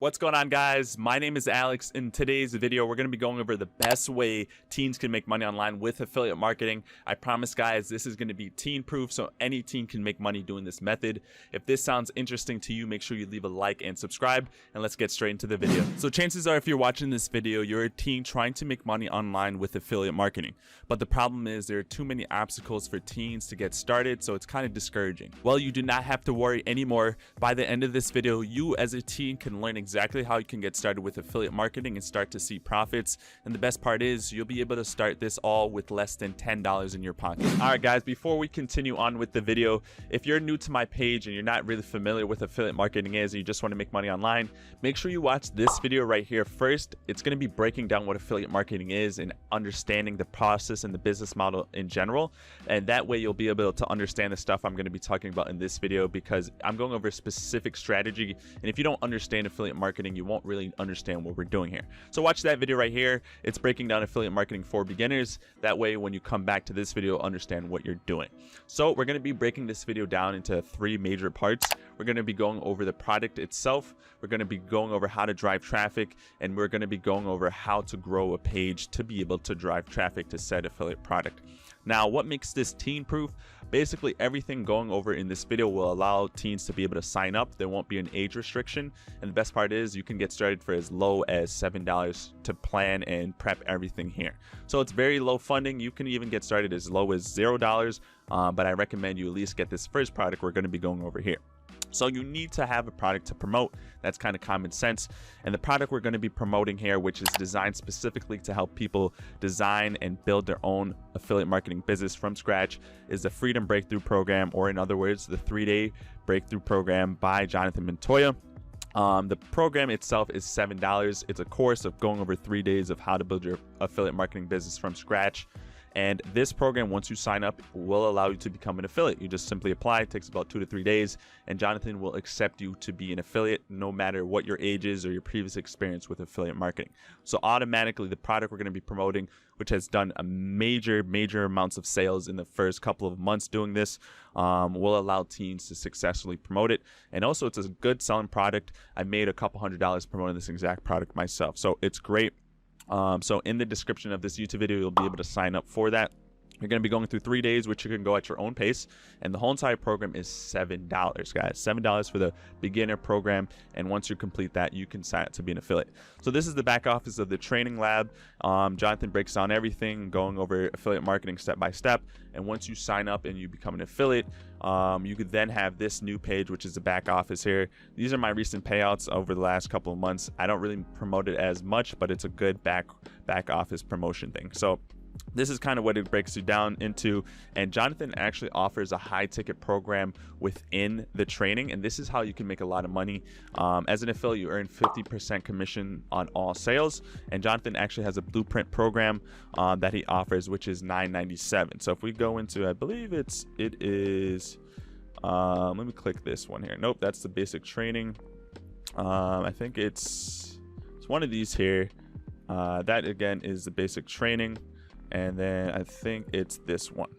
What's going on, guys? My name is Alex. In today's video, we're going to be going over the best way teens can make money online with affiliate marketing. I promise, guys, this is going to be teen proof, so any teen can make money doing this method. If this sounds interesting to you, make sure you leave a like and subscribe, and let's get straight into the video. So chances are, if you're watching this video, you're a teen trying to make money online with affiliate marketing. But the problem is there are too many obstacles for teens to get started, so it's kind of discouraging. Well, you do not have to worry anymore. By the end of this video, you as a teen can learn exactly how you can get started with affiliate marketing and start to see profits. And the best part is you'll be able to start this all with less than $10 in your pocket. All right, guys, before we continue on with the video, if you're new to my page and you're not really familiar with affiliate marketing and you just want to make money online, make sure you watch this video right here first. It's going to be breaking down what affiliate marketing is and understanding the process and the business model in general. And that way you'll be able to understand the stuff I'm going to be talking about in this video, because I'm going over a specific strategy. And if you don't understand affiliate marketing, you won't really understand what we're doing here. So watch that video right here. It's breaking down affiliate marketing for beginners. That way, when you come back to this video, you'll understand what you're doing. So we're going to be breaking this video down into three major parts. We're going to be going over the product itself. We're going to be going over how to drive traffic, and we're going to be going over how to grow a page to be able to drive traffic to said affiliate product. Now, what makes this teen proof? Basically, everything going over in this video will allow teens to be able to sign up. There won't be an age restriction. And the best part is you can get started for as low as $7 to plan and prep everything here. So it's very low funding. You can even get started as low as $0. But I recommend you at least get this first product we're going to be going over here. So you need to have a product to promote. That's kind of common sense. And the product we're going to be promoting here, which is designed specifically to help people design and build their own affiliate marketing business from scratch, is the Freedom Breakthrough Program, or in other words, the 3-day breakthrough program by Jonathan Montoya. The program itself is $7. It's a course of going over 3 days of how to build your affiliate marketing business from scratch. And this program, once you sign up, will allow you to become an affiliate. You just simply apply. It takes about 2 to 3 days, and Jonathan will accept you to be an affiliate no matter what your age is or your previous experience with affiliate marketing. So automatically, the product we're going to be promoting, which has done a major amounts of sales in the first couple of months doing this, will allow teens to successfully promote it. And also, it's a good selling product. I made a couple $100s promoting this exact product myself, so it's great. So in the description of this YouTube video, you'll be able to sign up for that. You're going to be going through 3 days, which you can go at your own pace. And the whole entire program is $7, guys. $7 for the beginner program. And once you complete that, you can sign up to be an affiliate. So this is the back office of the training lab. Jonathan breaks down everything, going over affiliate marketing step by step. And once you sign up and you become an affiliate, you could then have this new page, which is the back office here. These are my recent payouts over the last couple of months. I don't really promote it as much, but it's a good back office promotion thing. So this is kind of what it breaks you down into. And Jonathan actually offers a high ticket program within the training, and this is how you can make a lot of money. As an affiliate, you earn 50% commission on all sales, and Jonathan actually has a blueprint program that he offers, which is $9.97. So if we go into, I believe it is let me click this one here. Nope, that's the basic training. I think it's one of these here. That again is the basic training. And then I think it's this one.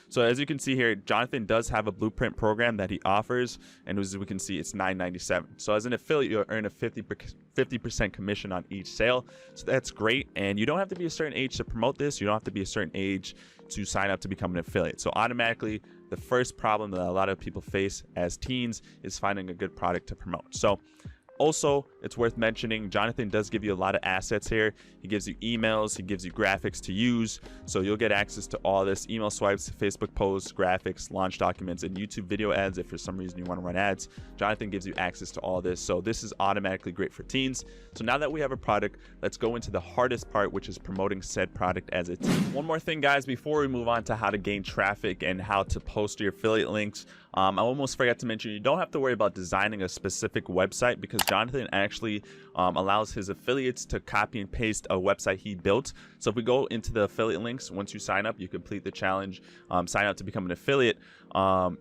So as you can see here, Jonathan does have a blueprint program that he offers, and as we can see, it's $9.97. So as an affiliate, you'll earn a 50% commission on each sale. So that's great. And you don't have to be a certain age to promote this. You don't have to be a certain age to sign up to become an affiliate. So automatically, the first problem that a lot of people face as teens is finding a good product to promote. So also, it's worth mentioning, Jonathan does give you a lot of assets here. He gives you emails, he gives you graphics to use. So you'll get access to all this: email swipes, Facebook posts, graphics, launch documents, and YouTube video ads. If for some reason you want to run ads, Jonathan gives you access to all this. So this is automatically great for teens. So now that we have a product, let's go into the hardest part, which is promoting said product as a teen. One more thing, guys, before we move on to how to gain traffic and how to post your affiliate links. I almost forgot to mention, you don't have to worry about designing a specific website, because Jonathan actually allows his affiliates to copy and paste a website he built. So if we go into the affiliate links, once you sign up, you complete the challenge, sign up to become an affiliate,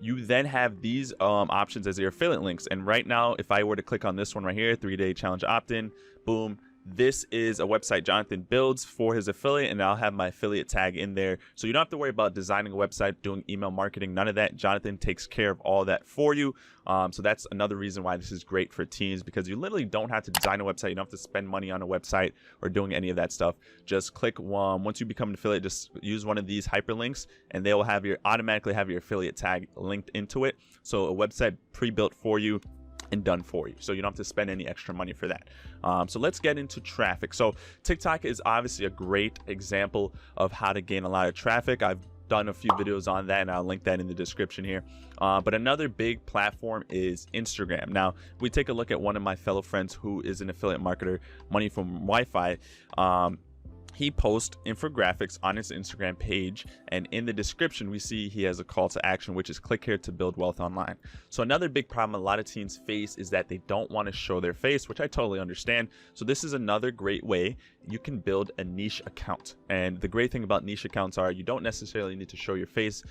you then have these options as your affiliate links. And right now, if I were to click on this one right here, 3-day challenge opt-in, boom, this is a website Jonathan builds for his affiliate, and I'll have my affiliate tag in there. So you don't have to worry about designing a website, doing email marketing, none of that. Jonathan takes care of all that for you. So that's another reason why this is great for teens, because you literally don't have to design a website. You don't have to spend money on a website or doing any of that stuff. Just click once you become an affiliate, just use one of these hyperlinks and they will have automatically have your affiliate tag linked into it. So a website pre-built for you and done for you, so you don't have to spend any extra money for that. So let's get into traffic. So TikTok is obviously a great example of how to gain a lot of traffic. I've done a few videos on that and I'll link that in the description here. But another big platform is Instagram. Now, if we take a look at one of my fellow friends who is an affiliate marketer, Money from Wi-Fi, he posts infographics on his Instagram page, and in the description we see he has a call to action, which is click here to build wealth online. So another big problem a lot of teens face is that they don't want to show their face, which I totally understand. So this is another great way you can build a niche account. And the great thing about niche accounts are you don't necessarily need to show your face.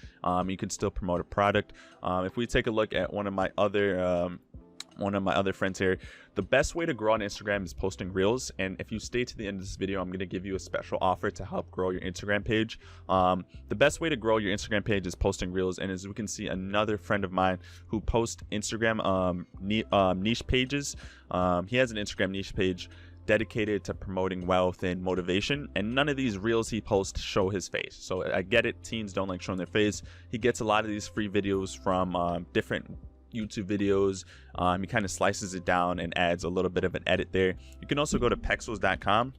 You can still promote a product. If we take a look at one of my other friends here, the best way to grow on Instagram is posting reels. And if you stay to the end of this video, I'm going to give you a special offer to help grow your Instagram page. The best way to grow your Instagram page is posting reels. And as we can see, another friend of mine who posts Instagram niche pages, he has an Instagram niche page dedicated to promoting wealth and motivation, and none of these reels he posts show his face. So I get it, teens don't like showing their face. He gets a lot of these free videos from different YouTube videos. He kind of slices it down and adds a little bit of an edit there. You can also go to Pexels.com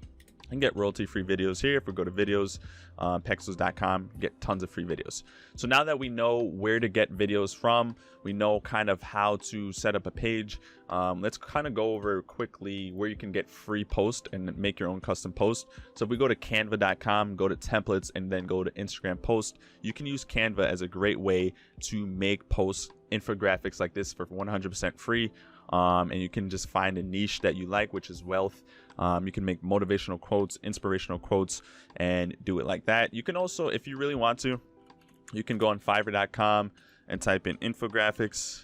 and get royalty-free videos here. If we go to videos, Pexels.com, get tons of free videos. So now that we know where to get videos from, we know kind of how to set up a page, let's kind of go over quickly where you can get free posts and make your own custom post. So if we go to canva.com, go to templates, and then go to Instagram post, you can use Canva as a great way to make posts, infographics like this for 100% free. And you can just find a niche that you like, which is wealth. You can make motivational quotes, inspirational quotes, and do it like that. You can also, if you really want to, you can go on Fiverr.com and type in infographics,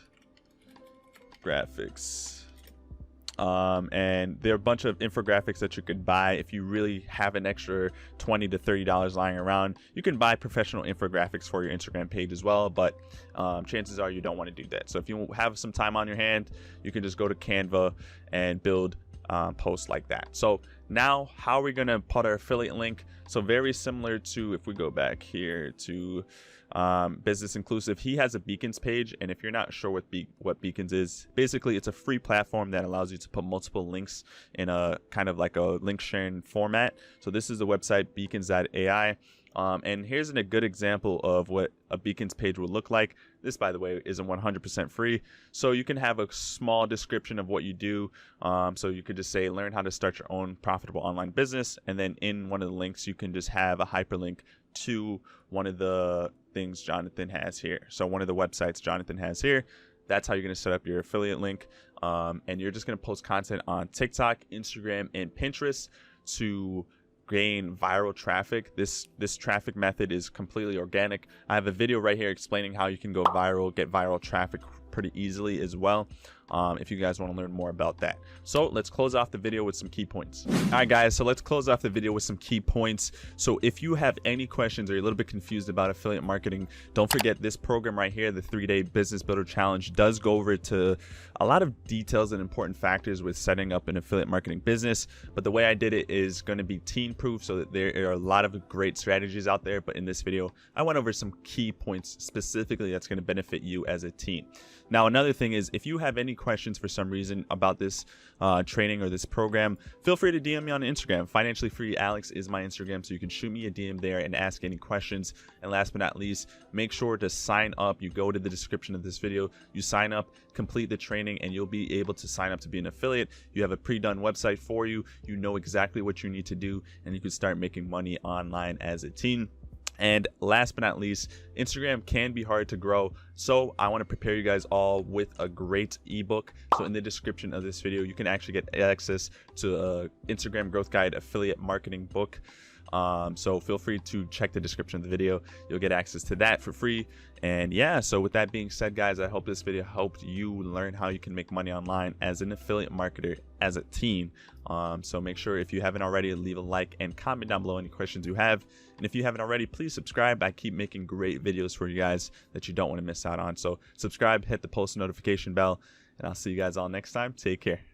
and there are a bunch of infographics that you could buy. If you really have an extra $20 to $30 lying around, you can buy professional infographics for your Instagram page as well, but chances are you don't want to do that. So if you have some time on your hand, you can just go to Canva and build posts like that. So now, how are we going to put our affiliate link? So very similar to, if we go back here to Business Inclusive, he has a Beacons page, and if you're not sure what Beacons is, basically it's a free platform that allows you to put multiple links in a kind of like a link sharing format. So this is the website beacons.ai. And here's a good example of what a Beacons page would look like. This, by the way, isn't 100% free. So you can have a small description of what you do. So you could just say, learn how to start your own profitable online business. And then in one of the links, you can just have a hyperlink to one of the things Jonathan has here. So one of the websites Jonathan has here. That's how you're going to set up your affiliate link. And you're just going to post content on TikTok, Instagram, and Pinterest to gain viral traffic. This traffic method is completely organic. I have a video right here explaining how you can go viral, get viral traffic pretty easily as well, if you guys want to learn more about that. So let's close off the video with some key points. All right, guys, so let's close off the video with some key points. So if you have any questions or you're a little bit confused about affiliate marketing, don't forget this program right here, the 3-day Business Builder Challenge, does go over to a lot of details and important factors with setting up an affiliate marketing business. But the way I did it is going to be teen proof, so that there are a lot of great strategies out there. But in this video, I went over some key points specifically that's going to benefit you as a teen. Now, another thing is, if you have any questions for some reason about this training or this program, feel free to DM me on Instagram. Financially Free Alex is my Instagram, so you can shoot me a DM there and ask any questions. And last but not least, make sure to sign up. You go to the description of this video, you sign up, complete the training, and you'll be able to sign up to be an affiliate. You have a pre-done website for you. You know exactly what you need to do, and you can start making money online as a teen. And last but not least, Instagram can be hard to grow, so I want to prepare you guys all with a great ebook. So in the description of this video, you can actually get access to a Instagram Growth Guide affiliate marketing book. So feel free to check the description of the video. You'll get access to that for free. And yeah, so with that being said, guys, I hope this video helped you learn how you can make money online as an affiliate marketer as a teen. So make sure, if you haven't already, leave a like and comment down below any questions you have. And if you haven't already, please subscribe. I keep making great videos for you guys that you don't want to miss out on. So subscribe, hit the post notification bell, and I'll see you guys all next time. Take care.